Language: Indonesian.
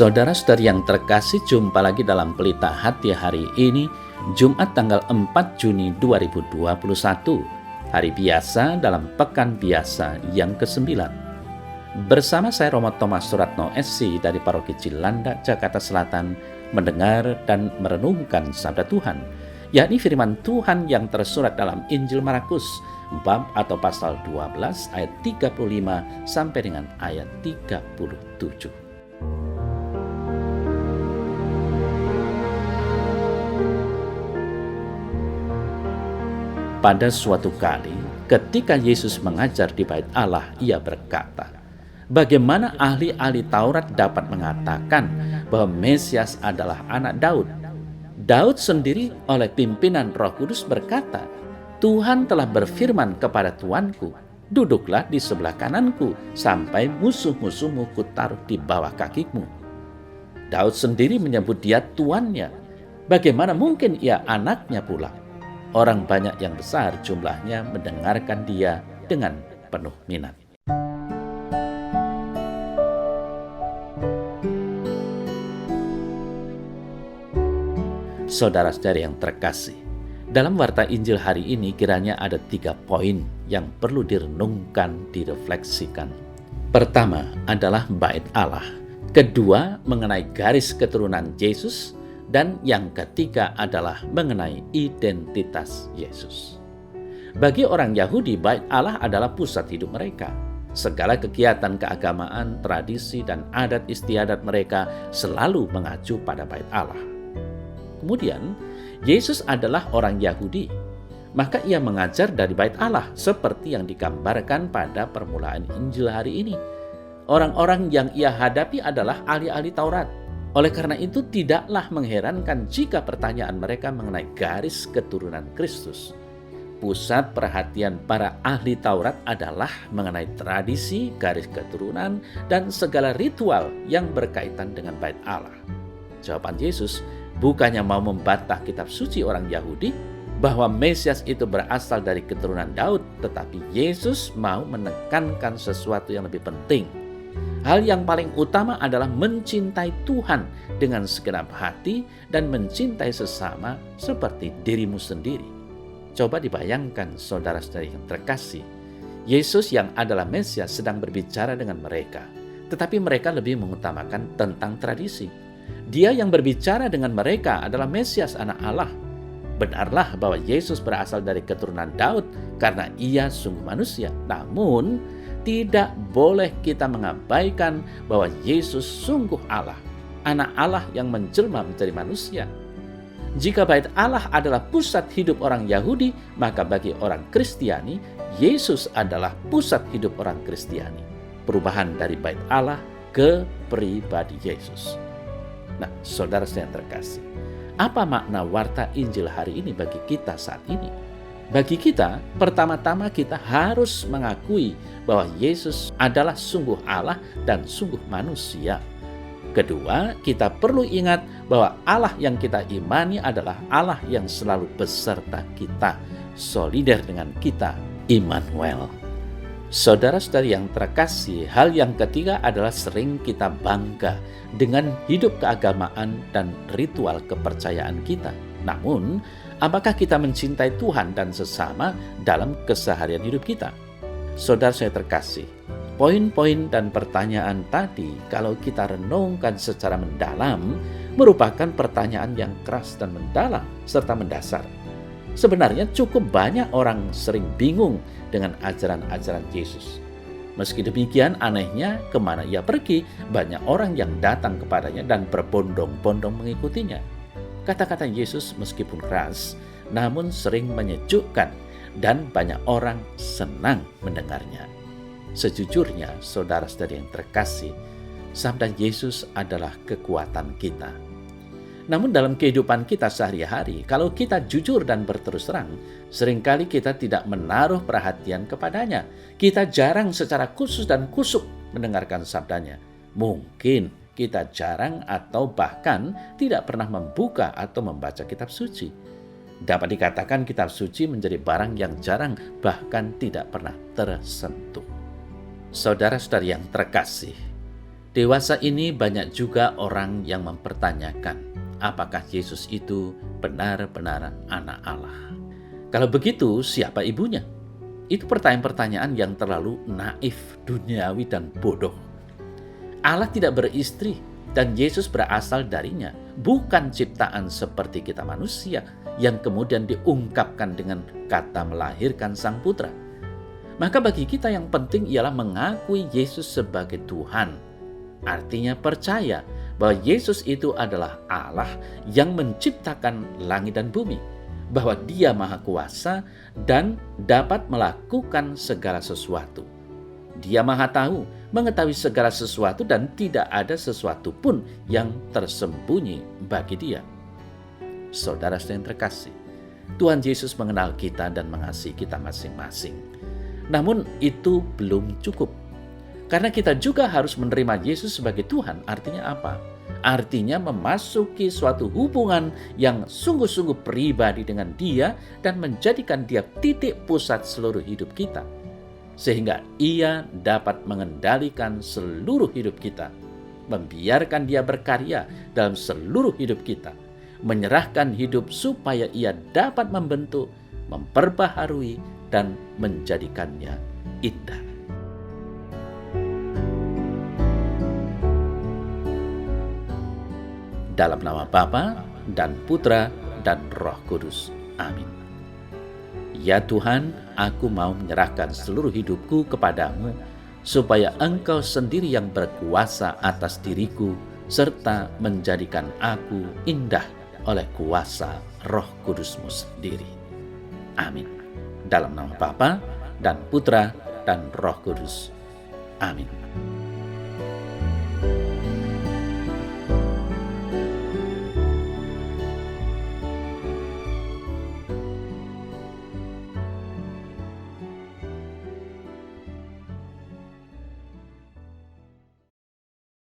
Saudara-saudari yang terkasih, jumpa lagi dalam Pelita Hati hari ini, Jumat tanggal 4 Juni 2021, hari biasa dalam Pekan Biasa yang ke-9. Bersama saya Romo Thomas Suratno SC dari Paroki Cilandak, Jakarta Selatan, mendengar dan merenungkan Sabda Tuhan, yakni firman Tuhan yang tersurat dalam Injil Markus, bab atau pasal 12 ayat 35 sampai dengan ayat 37. Pada suatu kali, ketika Yesus mengajar di Bait Allah, ia berkata, "Bagaimana ahli-ahli Taurat dapat mengatakan bahwa Mesias adalah anak Daud? Daud sendiri oleh pimpinan Roh Kudus berkata, 'Tuhan telah berfirman kepada Tuanku, duduklah di sebelah kananku sampai musuh-musuhmu kutaruh di bawah kakimu.' Daud sendiri menyebut dia tuannya. Bagaimana mungkin ia anaknya pula?" Orang banyak yang besar jumlahnya mendengarkan dia dengan penuh minat. Saudara-saudari yang terkasih, dalam warta Injil hari ini kiranya ada 3 poin yang perlu direnungkan, direfleksikan. Pertama adalah Bait Allah. Kedua, mengenai garis keturunan Yesus. Dan yang ketiga adalah mengenai identitas Yesus. Bagi orang Yahudi, Bait Allah adalah pusat hidup mereka. Segala kegiatan keagamaan, tradisi, dan adat istiadat mereka selalu mengacu pada Bait Allah. Kemudian, Yesus adalah orang Yahudi, maka ia mengajar dari Bait Allah seperti yang digambarkan pada permulaan Injil hari ini. Orang-orang yang ia hadapi adalah ahli-ahli Taurat. Oleh karena itu, tidaklah mengherankan jika pertanyaan mereka mengenai garis keturunan Kristus. Pusat perhatian para ahli Taurat adalah mengenai tradisi, garis keturunan, dan segala ritual yang berkaitan dengan Bait Allah. Jawaban Yesus bukannya mau membantah kitab suci orang Yahudi bahwa Mesias itu berasal dari keturunan Daud, tetapi Yesus mau menekankan sesuatu yang lebih penting. Hal yang paling utama adalah mencintai Tuhan dengan segenap hati dan mencintai sesama seperti dirimu sendiri. Coba dibayangkan, saudara-saudari yang terkasih, Yesus yang adalah Mesias sedang berbicara dengan mereka, tetapi mereka lebih mengutamakan tentang tradisi. Dia yang berbicara dengan mereka adalah Mesias, anak Allah. Benarlah bahwa Yesus berasal dari keturunan Daud karena ia sungguh manusia. Namun, tidak boleh kita mengabaikan bahwa Yesus sungguh Allah, anak Allah yang menjelma menjadi manusia. Jika Bait Allah adalah pusat hidup orang Yahudi, maka bagi orang Kristiani, Yesus adalah pusat hidup orang Kristiani. Perubahan dari Bait Allah ke pribadi Yesus. Nah, saudara yang terkasih, apa makna warta Injil hari ini bagi kita saat ini? Bagi kita, pertama-tama kita harus mengakui bahwa Yesus adalah sungguh Allah dan sungguh manusia. Kedua, kita perlu ingat bahwa Allah yang kita imani adalah Allah yang selalu beserta kita, solider dengan kita, Immanuel. Saudara-saudari yang terkasih, hal yang ketiga adalah sering kita bangga dengan hidup keagamaan dan ritual kepercayaan kita. Namun, apakah kita mencintai Tuhan dan sesama dalam keseharian hidup kita? Saudara saya terkasih, poin-poin dan pertanyaan tadi kalau kita renungkan secara mendalam merupakan pertanyaan yang keras dan mendalam serta mendasar. Sebenarnya cukup banyak orang sering bingung dengan ajaran-ajaran Yesus. Meski demikian, anehnya kemana ia pergi, banyak orang yang datang kepadanya dan berbondong-bondong mengikutinya. Kata-kata Yesus meskipun keras, namun sering menyejukkan dan banyak orang senang mendengarnya. Sejujurnya, saudara-saudari yang terkasih, sabda Yesus adalah kekuatan kita. Namun dalam kehidupan kita sehari-hari, kalau kita jujur dan berterus terang, seringkali kita tidak menaruh perhatian kepadanya. Kita jarang secara khusus dan kusuk mendengarkan sabdanya. Mungkin kita jarang atau bahkan tidak pernah membuka atau membaca kitab suci. Dapat dikatakan kitab suci menjadi barang yang jarang bahkan tidak pernah tersentuh. Saudara-saudari yang terkasih, Dewasa ini banyak juga orang yang mempertanyakan, apakah Yesus itu benar-benar anak Allah? Kalau begitu, siapa ibunya? Itu pertanyaan-pertanyaan yang terlalu naif, duniawi, dan bodoh. Allah tidak beristri dan Yesus berasal darinya, bukan ciptaan seperti kita manusia yang kemudian diungkapkan dengan kata melahirkan Sang Putra. Maka bagi kita yang penting ialah mengakui Yesus sebagai Tuhan. Artinya percaya bahwa Yesus itu adalah Allah yang menciptakan langit dan bumi, bahwa Dia Maha Kuasa dan dapat melakukan segala sesuatu. Dia Maha Tahu, mengetahui segala sesuatu, dan tidak ada sesuatu pun yang tersembunyi bagi Dia. Saudara yang terkasih, Tuhan Yesus mengenal kita dan mengasihi kita masing-masing. Namun itu belum cukup. Karena kita juga harus menerima Yesus sebagai Tuhan. Artinya apa? Artinya memasuki suatu hubungan yang sungguh-sungguh pribadi dengan Dia dan menjadikan Dia titik pusat seluruh hidup kita. Sehingga Ia dapat mengendalikan seluruh hidup kita, membiarkan Dia berkarya dalam seluruh hidup kita, menyerahkan hidup supaya Ia dapat membentuk, memperbaharui, dan menjadikannya indah. Dalam nama Bapa dan Putra dan Roh Kudus. Amin. Ya Tuhan, aku mau menyerahkan seluruh hidupku kepadamu, supaya Engkau sendiri yang berkuasa atas diriku, serta menjadikan aku indah oleh kuasa Roh Kudus-Mu sendiri. Amin. Dalam nama Bapa dan Putra dan Roh Kudus. Amin.